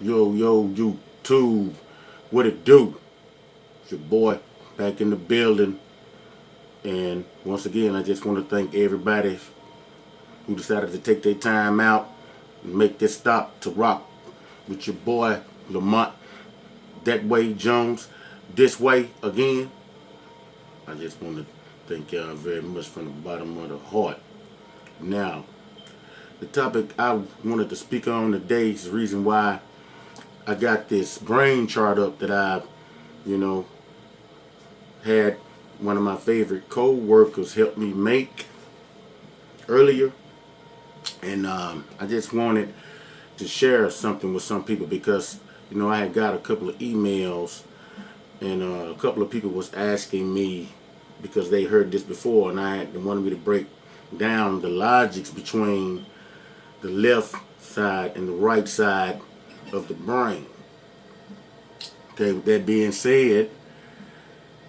Yo, YouTube, what it do? It's your boy back in the building. And once again, I just want to thank everybody who decided to take their time out and make this stop to rock with your boy Lamont That Way Jones. This way again. I just want to thank y'all very much from the bottom of the heart. Now, the topic I wanted to speak on today is the reason why I got this brain chart up that had one of my favorite co-workers help me make earlier. And I just wanted to share something with some people because, I had got a couple of emails and a couple of people was asking me because they heard this before and they wanted me to break down the logics between the left side and the right side of the brain. Okay, with that being said,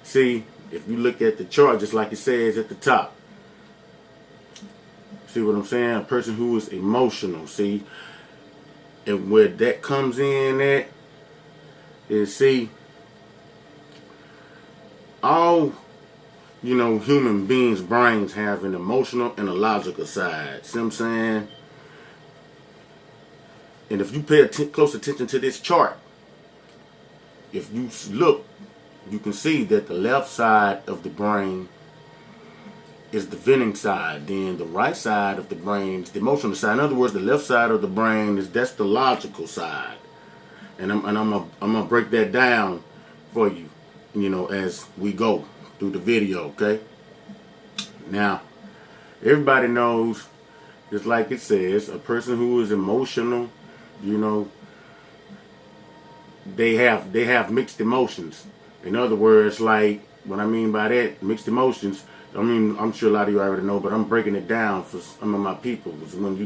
see, if you look at the chart, just like it says at the top, see what I'm saying? A person who is emotional, see, and where that comes in at is, see, all, human beings' brains have an emotional and a logical side. See what I'm saying? And if you pay close attention to this chart, if you look, you can see that the left side of the brain is the venting side. Then the right side of the brain is the emotional side. In other words, the left side of the brain that's the logical side. And I'm gonna break that down for you, as we go through the video. Okay. Now, everybody knows, just like it says, a person who is emotional, they have mixed emotions. In other words, like what I mean by that, mixed emotions. I'm sure a lot of you already know, but I'm breaking it down for some of my people. When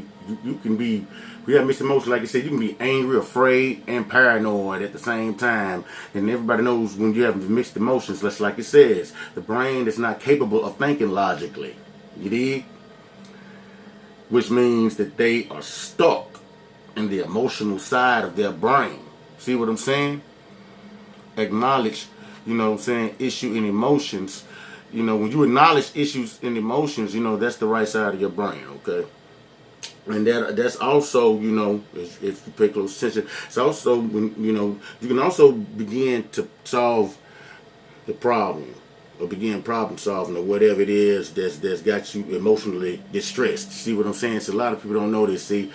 we have mixed emotions, like I said, you can be angry, afraid, and paranoid at the same time. And everybody knows when you have mixed emotions, just like it says, the brain is not capable of thinking logically. You dig? Which means that they are stuck in the emotional side of their brain. See what I'm saying? Acknowledge, issue and emotions. When you acknowledge issues and emotions, that's the right side of your brain, okay? And that's also, if you pay close attention, it's also when, you can also begin to solve the problem or begin problem solving or whatever it is that's got you emotionally distressed. See what I'm saying? So a lot of people don't know this, see?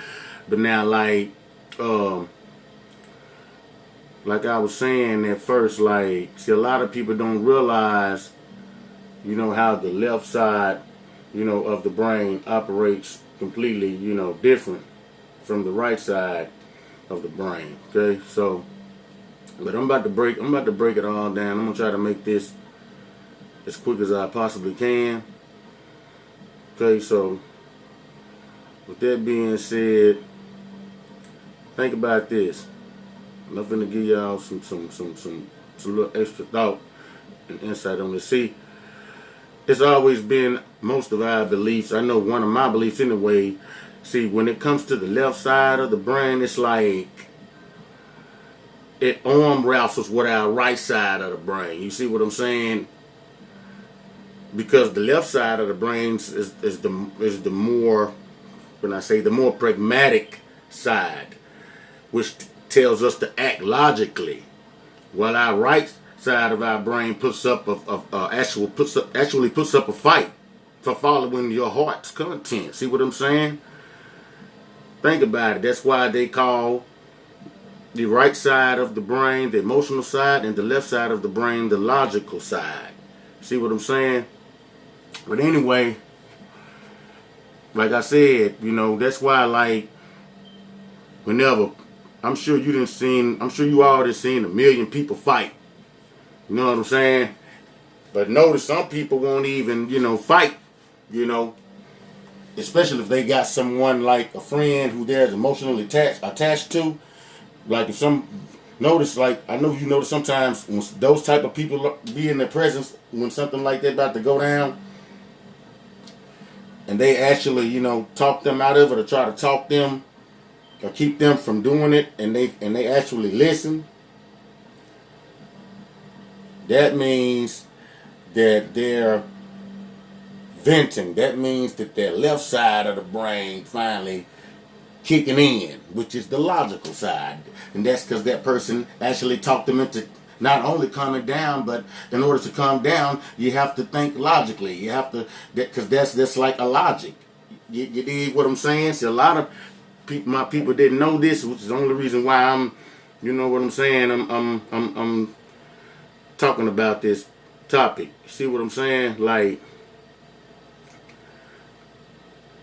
But now, like I was saying at first, see, a lot of people don't realize, how the left side, of the brain operates completely, different from the right side of the brain. Okay, so, but I'm about to break it all down. I'm gonna try to make this as quick as I possibly can. Okay, so with that being said, think about this. I'm finna give y'all some little extra thought and insight on this. See, it's always been most of our beliefs. I know one of my beliefs anyway. See, when it comes to the left side of the brain, it's like it arm wrestles with our right side of the brain. You see what I'm saying? Because the left side of the brain is the more, when I say the more pragmatic side, which tells us to act logically, while our right side of our brain actually puts up a fight for following your heart's content. See what I'm saying? Think about it. That's why they call the right side of the brain the emotional side and the left side of the brain the logical side. See what I'm saying? But anyway, like I said, that's why, whenever, I'm sure you all done seen a million people fight. You know what I'm saying? But notice some people won't even, fight, especially if they got someone like a friend who they're emotionally attached to. Like notice, I know you notice sometimes when those type of people be in their presence when something like that about to go down, and they actually, talk them out of it or try to talk them or keep them from doing it, and they actually listen, that means that they're venting. That means that their left side of the brain finally kicking in, which is the logical side. And that's because that person actually talked them into not only calming down, but in order to calm down, you have to think logically. You have to, because that's like a logic. You dig what I'm saying? See, a lot of people, my people didn't know this, which is the only reason why I'm, you know what I'm saying? I'm talking about this topic. See what I'm saying? Like,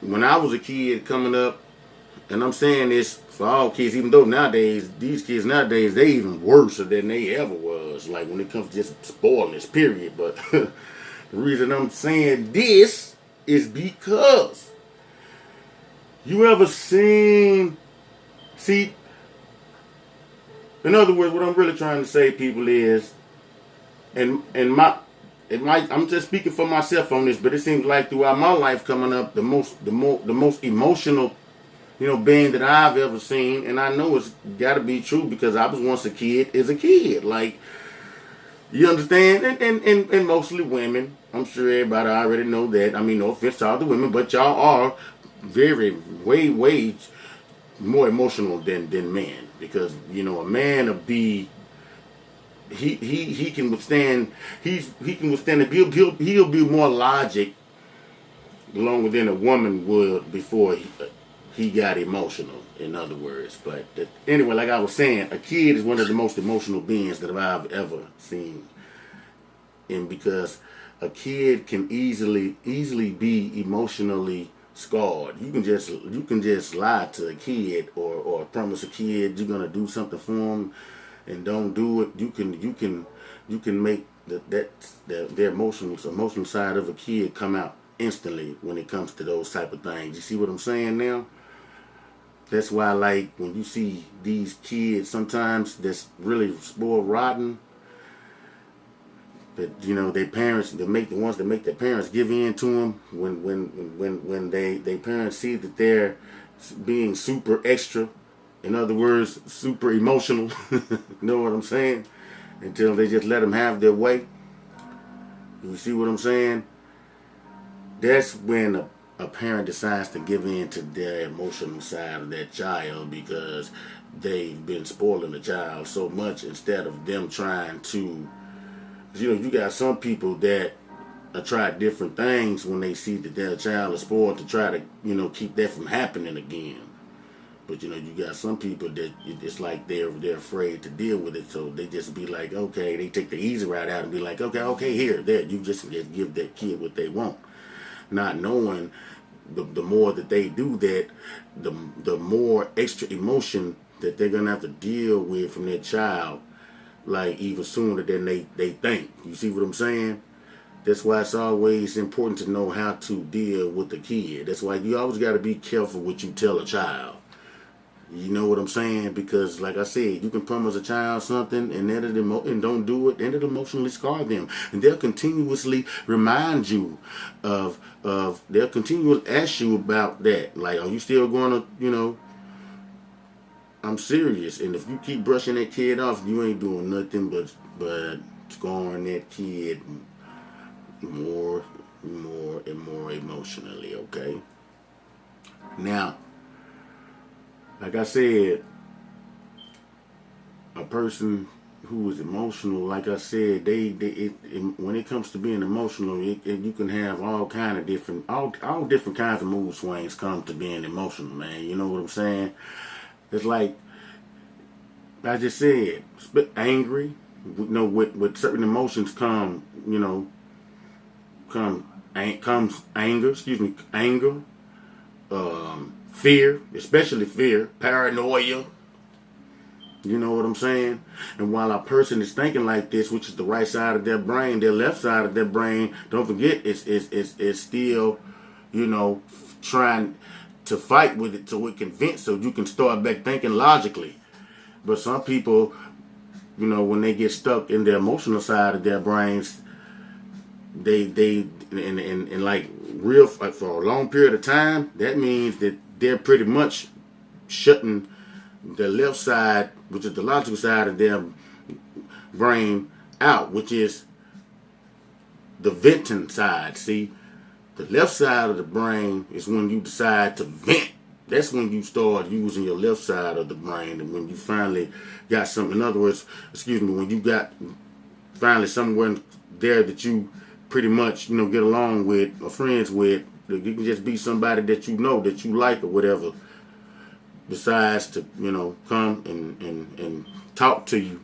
when I was a kid coming up, and I'm saying this for all kids, even though nowadays, these kids nowadays, they even worse than they ever was. Like, when it comes to just spoiling period. But the reason I'm saying this is because you ever seen, see, in other words, what I'm really trying to say, people, is, I'm just speaking for myself on this, but it seems like throughout my life coming up, the most emotional, being that I've ever seen, and I know it's got to be true because I was once a kid, is a kid. Like, you understand? And mostly women. I'm sure everybody already know that. I mean, no offense to all the women, but y'all are way more emotional than men, because a man will be. He can withstand. He can withstand it. He'll be more logic longer than a woman would before he got emotional. In other words, but anyway, like I was saying, a kid is one of the most emotional beings that I've ever seen, and because a kid can easily be emotionally scarred. You can just lie to a kid or promise a kid you're gonna do something for them and don't do it. You can make their emotional side of a kid come out instantly when it comes to those type of things. You see what I'm saying now? That's why, like, when you see these kids sometimes that's really spoiled rotten, that their parents, they make the ones that make their parents give in to them when they parents see that they're being super extra. In other words, super emotional. You know what I'm saying? Until they just let them have their way. You see what I'm saying? That's when a parent decides to give in to their emotional side of their child, because they've been spoiling the child so much, instead of them trying to. You got some people that try different things when they see that their child is spoiled, to try to keep that from happening again. But you got some people that it's like they're afraid to deal with it, so they just be like, okay, they take the easy route out and be like, okay, here, there, you just give that kid what they want, not knowing the more that they do that, the more extra emotion that they're gonna have to deal with from their child, like even sooner than they think. You see what I'm saying? That's why it's always important to know how to deal with the kid. That's why you always got to be careful what you tell a child. You know what I'm saying? Because, like I said, you can promise a child something and and don't do it, and it'll emotionally scar them. And they'll continuously remind you they'll continually ask you about that. Like, are you still going to, I'm serious. And if you keep brushing that kid off, you ain't doing nothing but scarring that kid more and more emotionally, okay? Now, like I said, a person who is emotional, like I said, when it comes to being emotional, you can have all different kinds of mood swings come to being emotional, man. You know what I'm saying? It's like I just said, angry. With certain emotions comes anger. Anger. Fear, especially fear, paranoia. You know what I'm saying? And while a person is thinking like this, which is the right side of their brain, their left side of their brain, don't forget, it's still, trying to fight with it till it convince, so you can start back thinking logically. But some people, when they get stuck in the emotional side of their brains, they like real, like, for a long period of time, that means that they're pretty much shutting the left side, which is the logical side of their brain, out, which is the venting side. See, the left side of the brain is when you decide to vent. That's when you start using your left side of the brain, and when you finally got some. In other words, excuse me, when you got finally somewhere there that you pretty much get along with or friends with, you can just be somebody that you know that you like or whatever, decides to come and talk to you.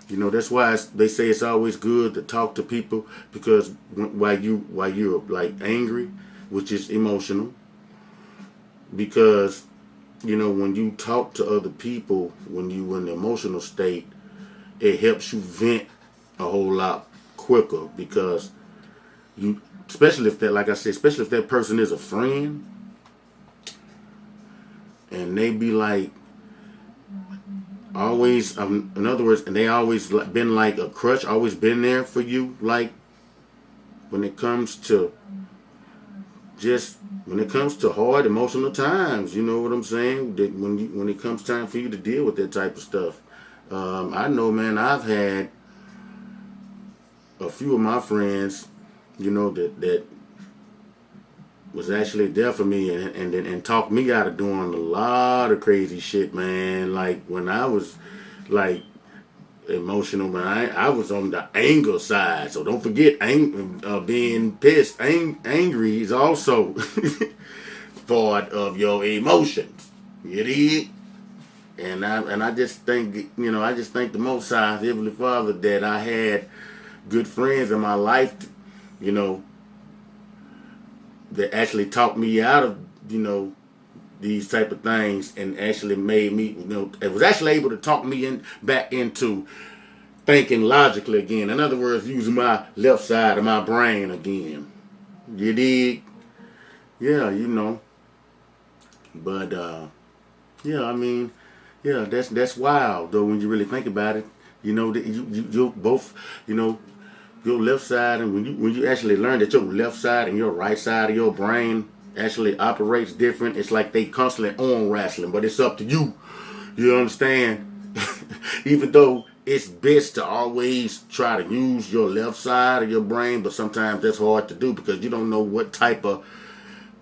That's why they say it's always good to talk to people, because while you're like angry, which is emotional, because when you talk to other people, when you're in the emotional state, it helps you vent a whole lot quicker, because especially if that person is a friend, and they be like always, in other words, and they always been like a crutch, always been there for you, like when it comes to hard emotional times, you know what I'm saying? That when it comes time for you to deal with that type of stuff. I know, man, I've had a few of my friends, that was actually there for me and talked me out of doing a lot of crazy shit, man. Like when I was like emotional, man, I was on the anger side. So don't forget, being pissed, angry is also part of your emotions. You dig? And I just think, the Most High, Heavenly Father, that I had good friends in my life, that actually talked me out of, these type of things, and actually made me, it was actually able to talk me back into thinking logically again. In other words, using my left side of my brain again. You dig? Yeah, But yeah, I mean, yeah, that's wild though when you really think about it. You both, your left side, and when you actually learn that your left side and your right side of your brain actually operates different, it's like they constantly on wrestling, but it's up to you. You understand? Even though it's best to always try to use your left side of your brain, but sometimes that's hard to do because you don't know what type of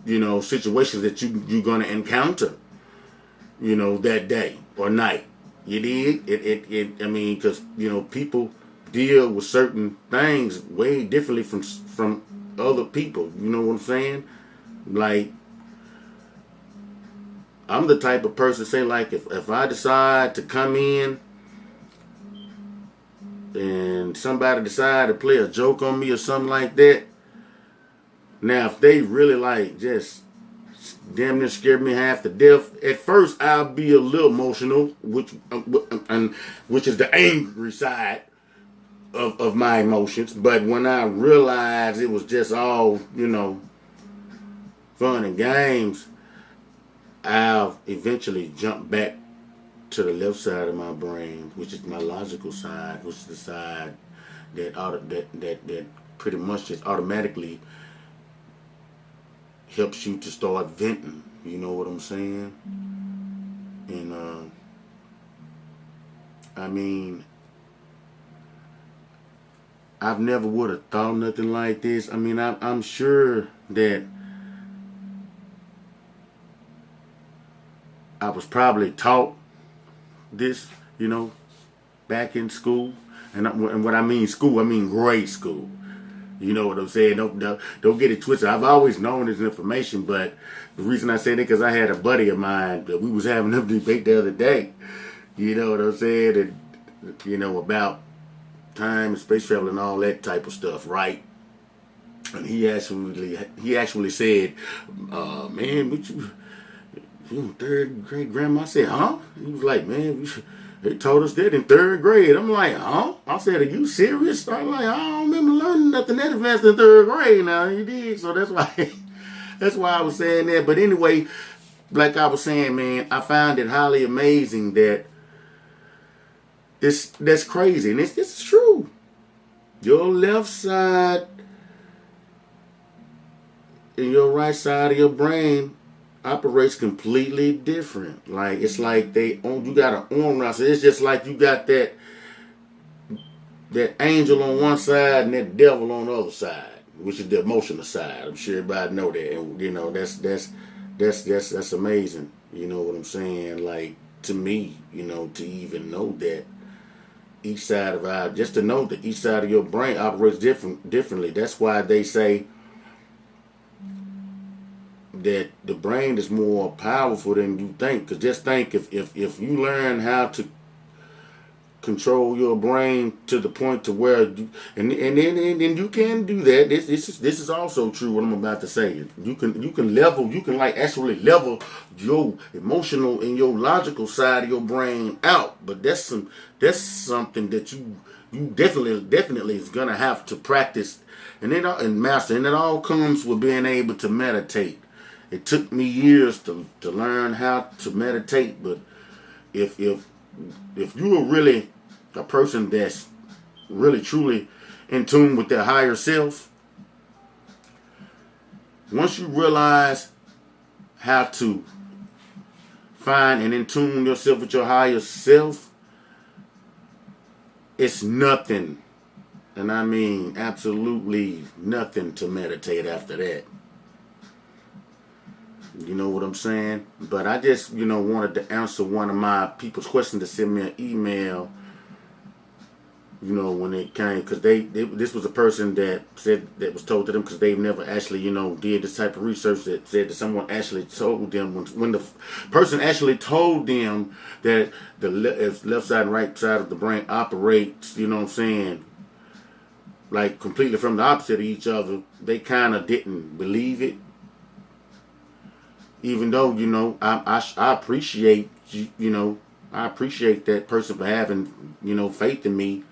situations that you're gonna encounter, that day or night. You dig? I mean, because people deal with certain things way differently from other people. You know what I'm saying? Like, I'm the type of person, say, like, if I decide to come in and somebody decide to play a joke on me or something like that, now if they really like just damn near scared me half to death, at first I'll be a little emotional, which is the angry side of my emotions. But when I realized it was just all, fun and games, I'll eventually jump back to the left side of my brain, which is my logical side, which is the side that pretty much just automatically helps you to start venting. You know what I'm saying? And I mean, I've never would have thought nothing like this. I mean, I'm sure that I was probably taught this, back in school. And when I mean school, I mean grade school. You know what I'm saying? Don't get it twisted. I've always known this information, but the reason I say that because I had a buddy of mine that we was having a debate the other day. You know what I'm saying? And, about time and space travel and all that type of stuff, right? And he actually said, man, what you third grade grandma? I said, huh? He was like, man, they told us that in third grade. I'm like, huh? I said, are you serious? I'm like, I don't remember learning nothing that advanced in third grade now. You did. So that's why I was saying that. But anyway, like I was saying, man, I find it highly amazing that that's crazy. And this is true. Your left side and your right side of your brain operates completely different. Like it's like you got an arm wrestle. It's just like you got that angel on one side and that devil on the other side, which is the emotional side. I'm sure everybody know that, and you know that's amazing. You know what I'm saying? Like to me, you know, to even know that each side of just to know that each side of your brain operates differently. That's why they say that the brain is more powerful than you think. Because just think if you learn how to control your brain to the point to where and then you can do that. This is also true what I'm about to say. You can like actually level your emotional and your logical side of your brain out. But that's something that you definitely is gonna have to practice and master, and it all comes with being able to meditate. It took me years to learn how to meditate, but if you are really a person that's really truly in tune with their higher self, once you realize how to find and in tune yourself with your higher self, it's nothing, and I mean absolutely nothing, to meditate after that. You know what I'm saying? But I just, wanted to answer one of my people's questions to send me an email, when it came, because this was a person that was told to them, because they've never actually, did this type of research, that said that someone actually told them, when the person actually told them that the left side and right side of the brain operates, you know what I'm saying, like completely from the opposite of each other, they kind of didn't believe it. Even though, I appreciate, I appreciate that person for having, faith in me,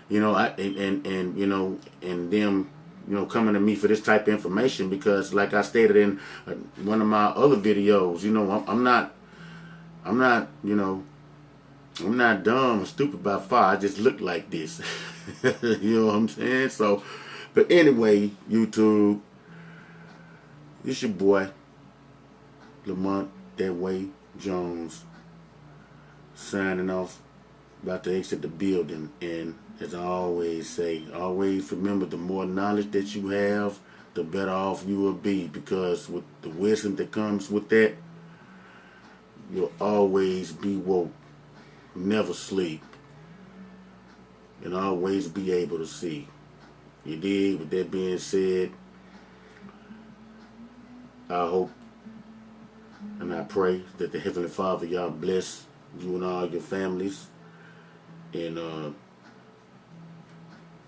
and them, coming to me for this type of information, because like I stated in one of my other videos, I'm not dumb or stupid by far. I just look like this. You know what I'm saying? So, but anyway, YouTube, it's your boy, Lamont That Way Jones, signing off, about to exit the building. And as I always say, always remember, the more knowledge that you have, the better off you will be, because with the wisdom that comes with that, you'll always be woke, never sleep, and always be able to see. You dig? With that being said, I hope and I pray that the Heavenly Father, y'all bless you and all your families, and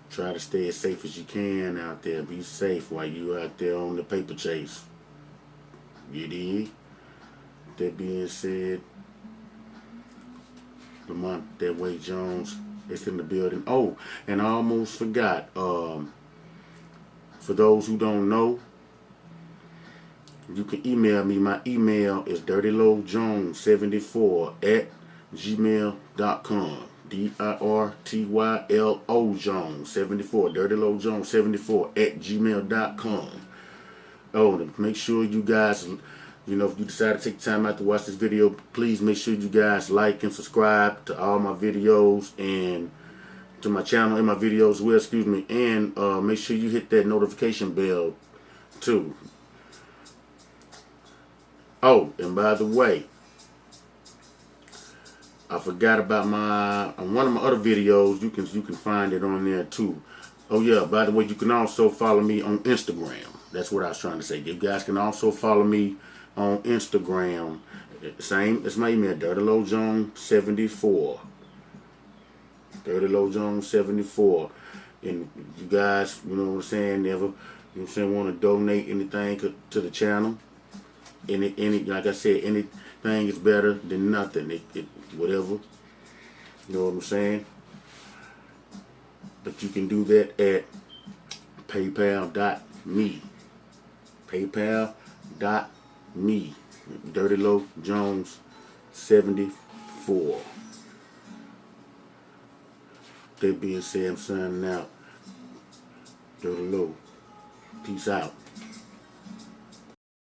try to stay as safe as you can out there. Be safe while you out there on the paper chase. You dig? That being said, Lamont That Way Jones is in the building. Oh, and I almost forgot. For those who don't know, you can email me. My email is dirtylowjones74@gmail.com. DIRTYLO Jones 74. dirtylowjones74@gmail.com. Oh, and make sure you guys, if you decide to take time out to watch this video, please make sure you guys like and subscribe to all my videos, and to my channel and my videos as well, and make sure you hit that notification bell too. Oh, and by the way, I forgot about one of my other videos. You can find it on there too. Oh yeah, by the way, you can also follow me on Instagram. That's what I was trying to say. You guys can also follow me on Instagram. Same as my email, dirtylowjones74. dirtylowjones74. And you guys, you know what I'm saying, want to donate anything to the channel. Any like I said, anything is better than nothing. Whatever. You know what I'm saying? But you can do that at paypal.me. paypal.me. dirtylowjones74. That being said, I'm signing out. Dirty Low. Peace out.